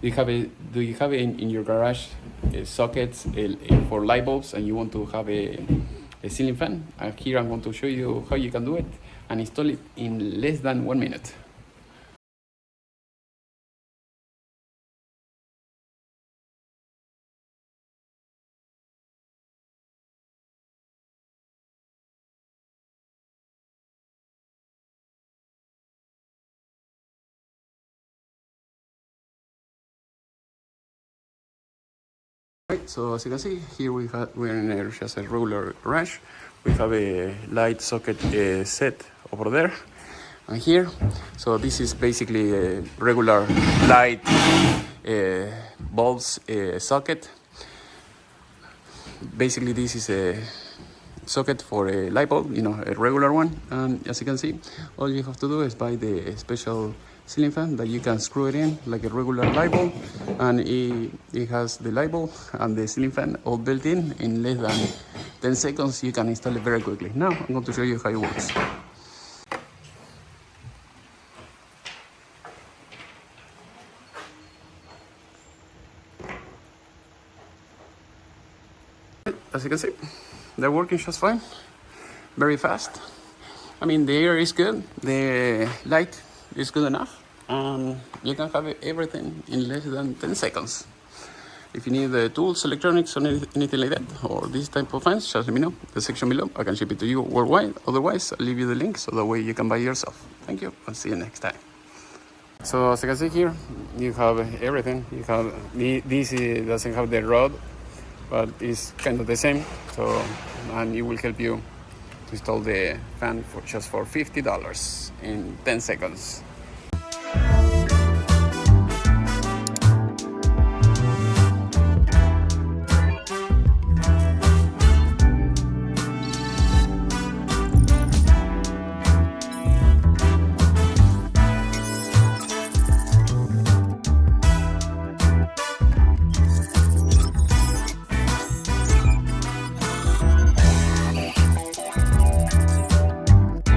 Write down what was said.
Do you have in your garage sockets for light bulbs, and you want to have a ceiling fan? Here I'm going to show you how you can do it and install it in less than 1 minute. Right, so as you can see, here we're in just a regular garage. We have a light socket set over there and here. So this is basically a regular light bulbs socket. Basically, this is a socket for a light bulb, a regular one. And as you can see, all you have to do is buy the special ceiling fan that you can screw it in like a regular light bulb, and it has the light bulb and the ceiling fan all built in less than 10 seconds. You can install it very quickly. Now I'm going to show you how it works. As you can see, they're working just fine, very fast. I mean, the air is good, the light is good enough, and you can have everything in less than 10 seconds. If you need the tools, electronics, or anything like that, or this type of fans, just let me know in the section below. I can ship it to you worldwide. Otherwise, I'll leave you the link so that way you can buy yourself. Thank you, I'll see you next time. So as you can see here, you have everything. You have this doesn't have the rod, but it's kind of the same. So, and it will help you to install the fan for just $50 in 10 seconds.